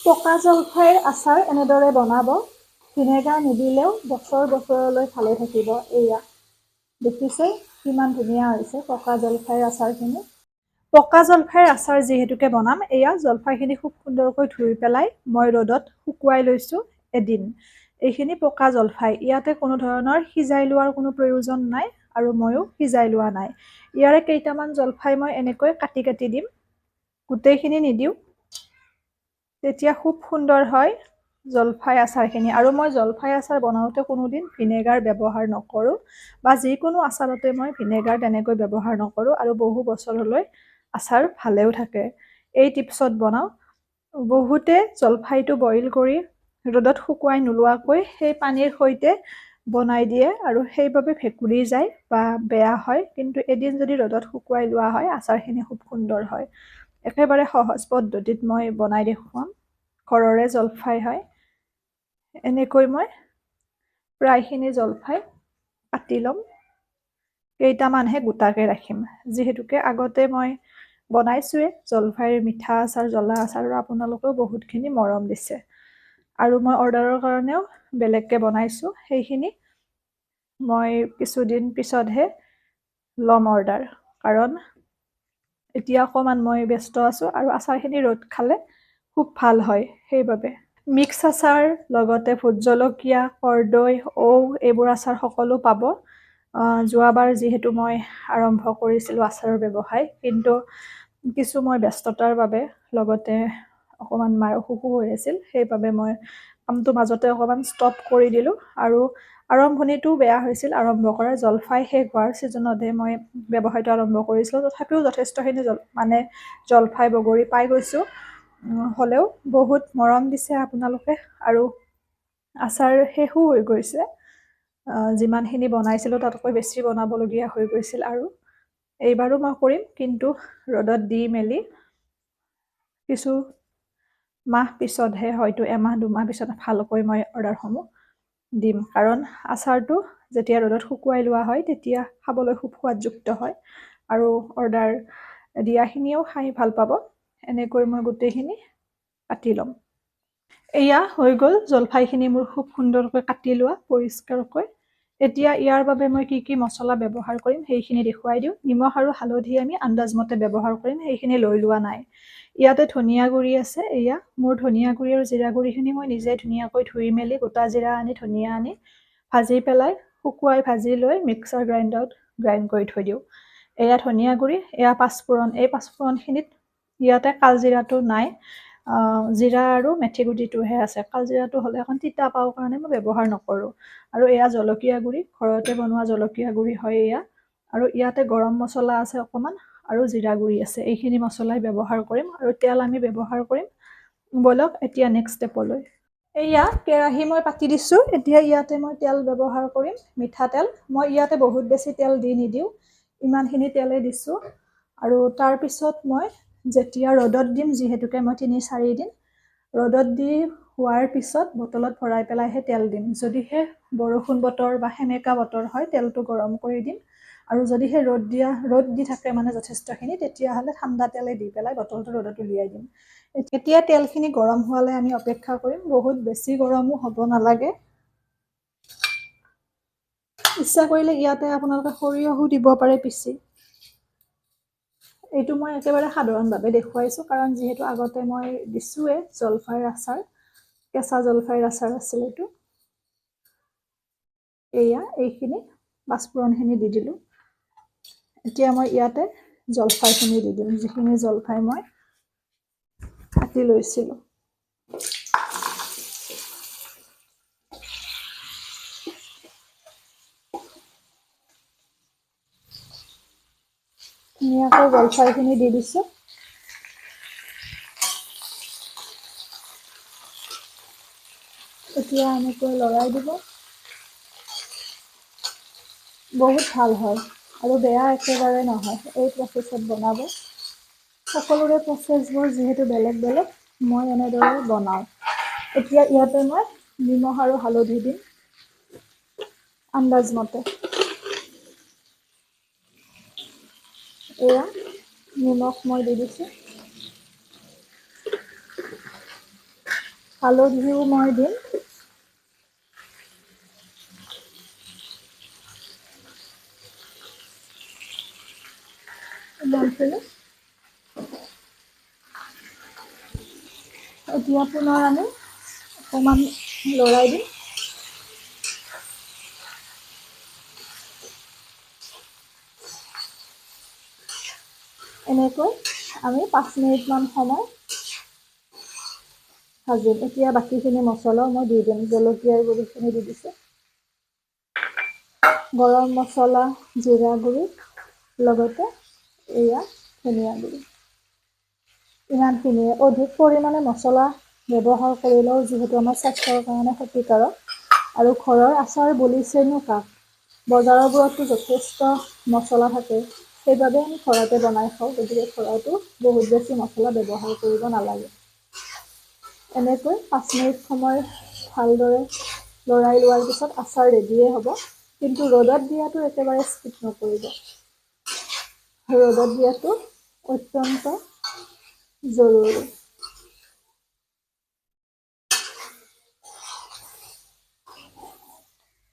পকা জলফাইৰ আচাৰ এনেদৰে বনাব। ভিনেগাৰ নিদিলেও বছৰ বছৰলৈ ভালে থাকিব। এয়া দেখিছে কিমান ধুনীয়া হৈছে পকা জলফাইৰ আচাৰখিনি। পকা জলফাইৰ আচাৰ যিহেতুকে বনাম, এয়া জলফাইখিনি খুব সুন্দৰকৈ ধুই পেলাই মই ৰ'দত শুকুৱাই লৈছোঁ এদিন। এইখিনি পকা জলফাই, ইয়াতে কোনো ধৰণৰ সিজাই লোৱাৰ কোনো প্ৰয়োজন নাই আৰু ময়ো সিজাই লোৱা নাই। ইয়াৰে কেইটামান জলফাই মই এনেকৈ কাটি কাটি দিম, গোটেইখিনি নিদিওঁ, তেতিয়া খুব সুন্দৰ হয় জলফাই আচাৰখিনি। আৰু মই জলফাই আচাৰ বনাওঁতে কোনোদিন ভিনেগাৰ ব্যৱহাৰ নকৰোঁ বা যিকোনো আচাৰতে মই ভিনেগাৰ তেনেকৈ ব্যৱহাৰ নকৰোঁ আৰু বহু বছৰলৈ আচাৰ ভালেও থাকে। এই টিপছত বনাওঁ। বহুতে জলফাইটো বইল কৰি ৰ'দত শুকুৱাই নোলোৱাকৈ সেই পানীৰ সৈতে বনাই দিয়ে আৰু সেইবাবে ভেঁকুৰি যায় বা বেয়া হয়। কিন্তু এদিন যদি ৰ'দত শুকুৱাই লোৱা হয়, আচাৰখিনি খুব সুন্দৰ হয়। একেবাৰে সহজ পদ্ধতিত মই বনাই দেখুৱাম। ঘৰৰে জলফাই হয়। এনেকৈ মই প্ৰায়খিনি জলফাই কাটি ল'ম। কেইটামানহে গোটাকে ৰাখিম, যিহেতুকে আগতে মই বনাইছোৱে জলফাইৰ মিঠা আচাৰ, জ্বলা আচাৰ, আৰু আপোনালোকেও বহুতখিনি মৰম দিছে। আৰু মই অৰ্ডাৰৰ কাৰণেও বেলেগকৈ বনাইছোঁ। সেইখিনি মই কিছুদিন পিছতহে ল'ম অৰ্ডাৰ, কাৰণ এতিয়া অকণমান মই ব্যস্ত আছোঁ আৰু আচাৰখিনি ৰ'দ খালে খুব ভাল হয়, সেইবাবে। মিক্স আচাৰ, লগতে ভোট জলকীয়া, কৰ্দৈ, ঔ এইবোৰ আচাৰ সকলো পাব। যোৱাবাৰ যিহেতু মই আৰম্ভ কৰিছিলোঁ আচাৰৰ ব্যৱসায়, কিন্তু কিছু মই ব্যস্ততাৰ বাবে, লগতে অকণমান মাৰ অসুখো হৈ আছিল, সেইবাবে মই কামটো মাজতে অকণমান ষ্টপ কৰি দিলোঁ। আৰু আৰম্ভণিটো বেয়া হৈছিল আৰম্ভ কৰা, জলফাই শেষ হোৱাৰ ছিজনতহে মই ব্যৱসায়টো আৰম্ভ কৰিছিলোঁ। তথাপিও যথেষ্টখিনি জলফাই বগৰী পাই গৈছোঁ। হ'লেও বহুত মৰম দিছে আপোনালোকে আৰু আচাৰ শেষো হৈ গৈছে। যিমানখিনি বনাইছিলোঁ তাতকৈ বেছি বনাবলগীয়া হৈ গৈছিল, আৰু এইবাৰো মই কৰিম, কিন্তু ৰ'দত দি মেলি কিছু মাহ পিছতহে, হয়তো এমাহ দুমাহ পিছত ভালকৈ মই অৰ্ডাৰসমূহ দিম। কাৰণ আচাৰটো যেতিয়া ৰ'দত শুকুৱাই লোৱা হয়, তেতিয়া খাবলৈ খুব সোৱাদযুক্ত হয় আৰু অৰ্ডাৰ দিয়াখিনিয়েও খাই ভাল পাব। এনেকৈ মই গোটেইখিনি কাটি ল'ম। এয়া হৈ গ'ল জলফাইখিনি মোৰ খুব সুন্দৰকৈ কাটি লোৱা, পৰিষ্কাৰকৈ। এতিয়া ইয়াৰ বাবে মই কি কি মছলা ব্যৱহাৰ কৰিম সেইখিনি দেখুৱাই দিওঁ। নিমখ আৰু হালধি আমি আন্দাজমতে ব্যৱহাৰ কৰিম, সেইখিনি লৈ লোৱা নাই। ইয়াতে ধনিয়া গুড়ি আছে। এয়া মোৰ ধনিয়া গুড়ি আৰু জিৰা গুড়িখিনি মই নিজে ধুনীয়াকৈ ধুই মেলি গোটা জিৰা আনি, ধনিয়া আনি ভাজি পেলাই, শুকুৱাই ভাজি লৈ মিক্সাৰ গ্ৰাইণ্ডাৰত গ্ৰাইণ্ড কৰি থৈ দিওঁ। এয়া ধনিয়া গুড়ি, এয়া পাঁচফোৰণ। এই পাঁচফোৰণখিনিত ইয়াতে কালজিৰাটো নাই, জিৰা আৰু মেথি গুটিটোহে আছে। কালজিৰাটো হ'লে এখন তিতা পাওঁ কাৰণে মই ব্যৱহাৰ নকৰোঁ। আৰু এয়া জলকীয়া গুড়ি, ঘৰতে বনোৱা জলকীয়া গুড়ি হয় এয়া। আৰু ইয়াতে গৰম মছলা আছে অকণমান, আৰু জিৰা গুড়ি আছে। এইখিনি মছলাই ব্যৱহাৰ কৰিম, আৰু তেল আমি ব্যৱহাৰ কৰিম। ব'লক এতিয়া নেক্সট ষ্টেপলৈ। এয়া কেৰাহী মই পাতি দিছোঁ। এতিয়া ইয়াতে মই তেল ব্যৱহাৰ কৰিম, মিঠাতেল। মই ইয়াতে বহুত বেছি তেল দি নিদিওঁ, ইমানখিনি তেলেই দিছোঁ। আৰু তাৰপিছত মই যেতিয়া ৰ'দত দিম, যিহেতুকে মই ৩-৪ দিন ৰ'দত দি হোৱাৰ পিছত বটলত ভৰাই পেলাইহে তেল দিম। যদিহে বৰষুণ বতৰ বা সেমেকা বতৰ হয়, তেলটো গৰম কৰি দিম। আৰু যদিহে ৰ'দ দি থাকে মানে যথেষ্টখিনি, তেতিয়াহ'লে ঠাণ্ডা তেলে দি পেলাই বটলটো ৰ'দত উলিয়াই দিম। এতিয়া তেলখিনি গৰম হোৱালৈ আমি অপেক্ষা কৰিম। বহুত বেছি গৰমো হ'ব নালাগে। ইচ্ছা কৰিলে ইয়াতে আপোনালোকে সৰিয়হো দিব পাৰে পিচি। এইটো মই একেবাৰে সাধাৰণভাৱে দেখুৱাইছোঁ, কাৰণ যিহেতু আগতে মই দিছোঁৱে জলফাইৰ আচাৰ, কেঁচা জলফাইৰ আচাৰ আছিল এইটো। এয়া এইখিনি পাঁচফোৰণখিনি দি দিলোঁ। এতিয়া মই ইয়াতে জলফাইখিনি দি দিম, যিখিনি জলফাই মই কাটি লৈছিলোঁ। ধুনীয়াকৈ জলফাইখিনি দি দিছোঁ। এতিয়া এনেকৈ লৰাই দিব। বহুত ভাল হয় আৰু বেয়া একেবাৰে নহয় এই প্ৰচেছত বনাব। সকলোৰে প্ৰচেছবোৰ যিহেতু বেলেগ বেলেগ, মই এনেদৰে বনাওঁ। এতিয়া ইয়াতে মই নিমখ আৰু হালধি দিম আন্দাজমতে। এয়া নিমখ মই দি দিছোঁ। হালধিও মই দিম। ইমানখিনি। এতিয়া পুনৰ আমি অকণমান লৰাই দিম। এনেকৈ আমি 5 মিনিটমান সময় ভাজিম। এতিয়া বাকীখিনি মছলাও মই দি দিম। জলকীয়াৰ গুড়িখিনি দি দিছোঁ, গৰম মছলা, জিৰা গুড়ি, লগতে এয়া ধনিয়া গুড়ি। ইমানখিনিয়ে। অধিক পৰিমাণে মছলা ব্যৱহাৰ কৰিলেও যিহেতু আমাৰ স্বাস্থ্যৰ কাৰণে ক্ষতিকাৰক, আৰু ঘৰৰ আচাৰ বলিছেনো কাক? বজাৰবোৰতো যথেষ্ট মছলা থাকে, সেইবাবে আমি ঘৰতে বনাই খাওঁ। গতিকে ঘৰতো বহুত বেছি মছলা ব্যৱহাৰ কৰিব নালাগে। এনেকৈ 5 মিনিট সময় ভালদৰে লৰাই লোৱাৰ পিছত আচাৰ ৰেডিয়ে হ'ব। কিন্তু ৰ'দত দিয়াটো একেবাৰে স্কিপ নকৰিব। ৰ'দত দিয়াটো অত্যন্ত জৰুৰী।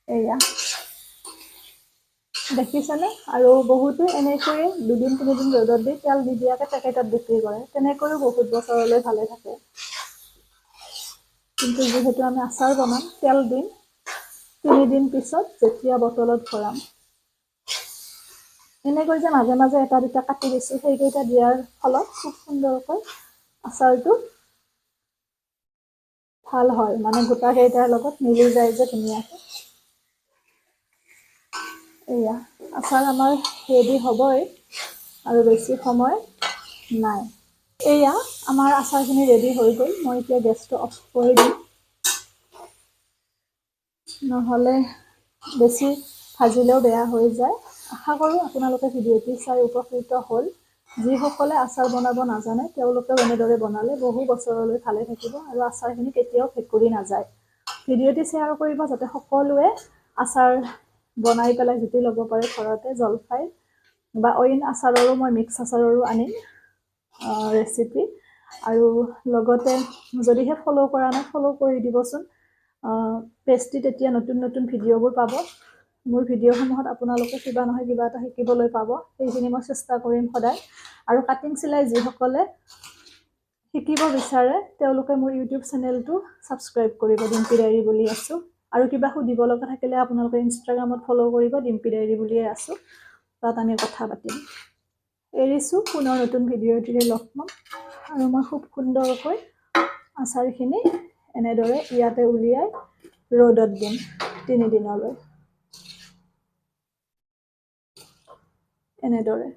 এয়া দেখিছেনে? আৰু বহুতে এনেকৈয়ে 2-3 দিন ৰ'দত দি তেল নিদিয়াকৈ পেকেটত বিক্ৰী কৰে। তেনেকৈও বহুত বছৰলৈ ভালে থাকে। কিন্তু যিহেতু আমি আচাৰ বনাম, তেল দিম 3 দিন পিছত, যেতিয়া বটলত ভৰাম। এনেকৈ যে মাজে মাজে এটা দুটা কাটি দিছোঁ, সেইকেইটা দিয়াৰ ফলত খুব সুন্দৰকৈ আচাৰটো ভাল হয়, মানে গোটাকেইটাৰ লগত মিলি যায় যে ধুনীয়াকৈ। এয়া আচাৰ আমাৰ ৰেডি হ'বই, আৰু বেছি সময় নাই। এয়া আমাৰ আচাৰখিনি ৰেডি হৈ গ'ল। মই এতিয়া গেছটো অফ কৰি দিম, নহ'লে বেছি ভাজিলেও বেয়া হৈ যায়। আশা কৰোঁ আপোনালোকে ভিডিঅ'টি চাই উপকৃত হ'ল। যিসকলে আচাৰ বনাব নাজানে, তেওঁলোকেও এনেদৰে বনালে বহু বছৰলৈ ভালে থাকিব, আৰু আচাৰখিনি কেতিয়াও ভেঁকুৰি নাযায়। ভিডিঅ'টি শ্বেয়াৰ কৰিব যাতে সকলোৱে আচাৰ বনাই পেলাই জুতি ল'ব পাৰে ঘৰতে। জলফাই বা অইন আচাৰৰো মই মিক্স আচাৰৰো আনিম ৰেচিপি। আৰু লগতে যদিহে ফ'ল' কৰা নাই, ফ'ল' কৰি দিবচোন। পেজটিত তেতিয়া নতুন নতুন ভিডিঅ'বোৰ পাব। মোৰ ভিডিঅ'সমূহত আপোনালোকে কিবা নহয় কিবা এটা শিকিবলৈ পাব। সেইখিনি মই চেষ্টা কৰিম সদায়। আৰু কাটিং চিলাই যিসকলে শিকিব বিচাৰে, তেওঁলোকে মোৰ ইউটিউব চেনেলটো ছাবস্ক্ৰাইব কৰিব, ডিম্পী ডায়েৰী বুলি আছোঁ। আৰু কিবা সুধিব লগা থাকিলে আপোনালোকে ইনষ্টাগ্ৰামত ফ'ল' কৰিব, ডিম্পী ডায়েৰী বুলিয়ে আছোঁ। তাত আমি কথা পাতিম। এৰিছোঁ, পুনৰ নতুন ভিডিঅ'টিৰে লগ পাম। আৰু মই খুব সুন্দৰকৈ আচাৰখিনি এনেদৰে ইয়াতে উলিয়াই ৰ'দত দিম 3 দিনলৈ। এনেদৰে